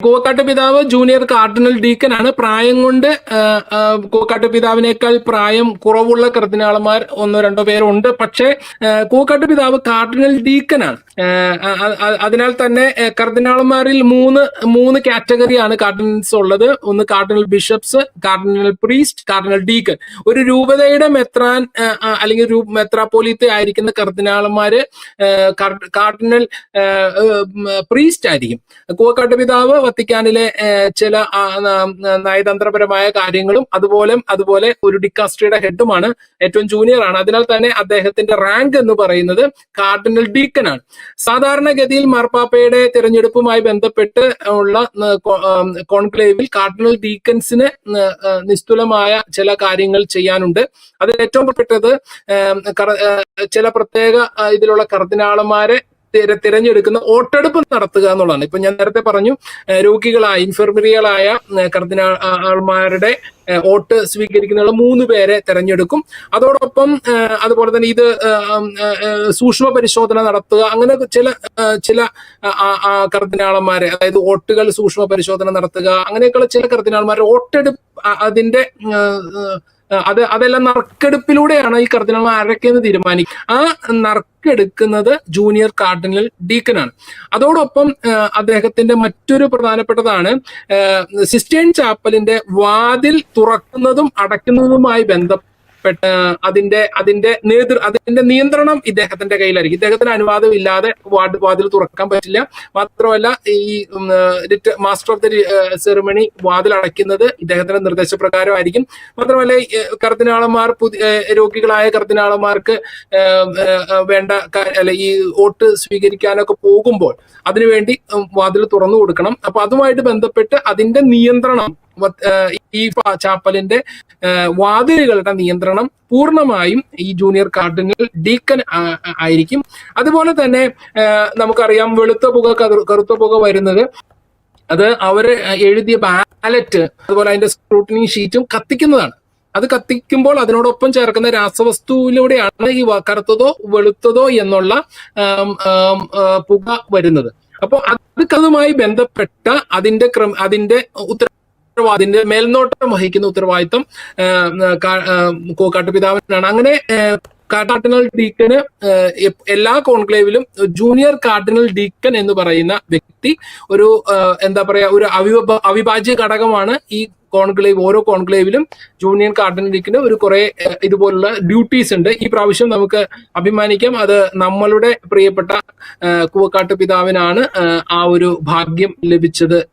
കൂവക്കാട്ട് പിതാവ് junior cardinal deacon ആണ്. പ്രായം കൊണ്ട് കൂവക്കാട്ട് പിതാവിനേക്കാൾ പ്രായം കുറവുള്ള കർദിനാളന്മാർ ഒന്നോ രണ്ടോ പേരുണ്ട്. പക്ഷേ കൂവക്കാട്ട് പിതാവ് കാർഡിനൽ ഡീക്കനാണ്. അതിനാൽ തന്നെ കർദിനാളന്മാരിൽ മൂന്ന് കാറ്റഗറിയാണ് കാർഡിനൽസ് ഉള്ളത്. ഒന്ന് cardinal bishops, cardinal priest, cardinal deacon. ഒരു രൂപതയുടെ മെത്രാൻ അല്ലെങ്കിൽ മെത്രാപ്പോലീത്ത ആയിരിക്കുന്ന കർദിനാളന്മാര് കാർഡിനൽ പ്രീസ്റ്റ് ആയിരിക്കും. കൂവക്കാട്ട് പിതാവ് വത്തിക്കാനിലെ ചില നയതന്ത്രപരമായ കാര്യങ്ങളും അതുപോലെ ഒരു ഡിക്കാസ്ട്രിയുടെ ഹെഡുമാണ്, ഏറ്റവും ജൂനിയർ ആണ്. അതിനാൽ തന്നെ അദ്ദേഹത്തിന്റെ റാങ്ക് എന്ന് പറയുന്നത് കാർഡിനൽ ഡീക്കനാണ്. സാധാരണഗതിയിൽ മാർപ്പാപ്പയുടെ തിരഞ്ഞെടുപ്പുമായി ബന്ധപ്പെട്ട് ഉള്ള കോൺക്ലേവിൽ കാർഡിനൽ ഡീക്കൻസിന് നിസ്തുലമായ ചില കാര്യങ്ങൾ ചെയ്യാനുണ്ട്. അതിൽ ഏറ്റവും പ്രധാനപ്പെട്ടത് ചില പ്രത്യേക ഇതിലുള്ള കർദിനാളന്മാരെ തിരഞ്ഞെടുക്കുന്ന വോട്ടെടുപ്പ് നടത്തുക എന്നുള്ളതാണ്. ഇപ്പൊ ഞാൻ നേരത്തെ പറഞ്ഞു, രോഗികളായ ഇൻഫെർമറികളായ കർദിനാൾമാരുടെ വോട്ട് സ്വീകരിക്കുന്ന 3 പേരെ തെരഞ്ഞെടുക്കും. അതോടൊപ്പം അതുപോലെ തന്നെ ഇത് സൂക്ഷ്മ പരിശോധന നടത്തുക, അങ്ങനെ ചില കർദിനാളന്മാരെ, അതായത് വോട്ടുകൾ സൂക്ഷ്മ പരിശോധന നടത്തുക, അങ്ങനെയൊക്കെയുള്ള ചില കർദിനാൾമാരെ വോട്ടെടുപ്പ് അതെല്ലാം നറുക്കെടുപ്പിലൂടെയാണ് ഈ കർദിനാൾമാർ ആരൊക്കെയെന്ന് തീരുമാനിക്കുക. ആ നറുക്കെടുക്കുന്നത് ജൂനിയർ കാർഡിനൽ ഡീക്കനാണ്. അതോടൊപ്പം അദ്ദേഹത്തിന്റെ മറ്റൊരു പ്രധാനപ്പെട്ടതാണ് സിസ്റ്റൈൻ ചാപ്പലിന്റെ വാതിൽ തുറക്കുന്നതും അടയ്ക്കുന്നതുമായി ബന്ധപ്പെട്ട അതിന്റെ നിയന്ത്രണം ഇദ്ദേഹത്തിന്റെ കയ്യിലായിരിക്കും. ഇദ്ദേഹത്തിന് അനുവാദം ഇല്ലാതെ വാതിൽ തുറക്കാൻ പറ്റില്ല. മാത്രമല്ല ഈ മാസ്റ്റർ ഓഫ് ദി സെറിമണി വാതിൽ അടയ്ക്കുന്നത് ഇദ്ദേഹത്തിന്റെ നിർദ്ദേശപ്രകാരമായിരിക്കും. മാത്രമല്ല കർദിനാളന്മാർ രോഗികളായ കർദിനാളന്മാർക്ക് വേണ്ട ഈ വോട്ട് സ്വീകരിക്കാനൊക്കെ പോകുമ്പോൾ അതിനുവേണ്ടി വാതിൽ തുറന്നു കൊടുക്കണം. അപ്പൊ അതുമായിട്ട് ബന്ധപ്പെട്ട് അതിന്റെ നിയന്ത്രണം, ഈ ചാപ്പലിന്റെ വാതിലുകളുടെ നിയന്ത്രണം പൂർണ്ണമായും ഈ ജൂനിയർ കാർഡിനൽ ഡീക്കൻ ആയിരിക്കും. അതുപോലെ തന്നെ നമുക്കറിയാം, വെളുത്ത പുക കറുത്ത പുക വരുന്നത് അത് അവര് എഴുതിയ ബാലറ്റ്, അതുപോലെ അതിന്റെ സ്ക്രൂട്ടിനി ഷീറ്റും കത്തിക്കുന്നതാണ്. അത് കത്തിക്കുമ്പോൾ അതിനോടൊപ്പം ചേർക്കുന്ന രാസവസ്തുവിലൂടെയാണ് ഈ കറുത്തതോ വെളുത്തതോ എന്നുള്ള പുക വരുന്നത്. അപ്പോൾ അതുമായി ബന്ധപ്പെട്ട അതിന്റെ മേൽനോട്ടം വഹിക്കുന്ന ഉത്തരവാദിത്വം കൂവക്കാട്ട് പിതാവിനാണ്. അങ്ങനെ കാർഡിനൽ ഡീക്കന് എല്ലാ കോൺക്ലേവിലും ജൂനിയർ കാർഡിനൽ ഡീക്കൻ എന്ന് പറയുന്ന വ്യക്തി ഒരു ഒരു അവിഭാജ്യ ഘടകമാണ്. ഈ ഓരോ കോൺക്ലേവിലും ജൂനിയർ കാർഡിനൽ ഡീക്കന് കുറെ ഇതുപോലുള്ള ഡ്യൂട്ടീസ് ഉണ്ട്. ഈ പ്രാവശ്യം നമുക്ക് അഭിമാനിക്കാം, അത് നമ്മളുടെ പ്രിയപ്പെട്ട കൂവക്കാട്ട് പിതാവിനാണ് ആ ഒരു ഭാഗ്യം ലഭിച്ചത്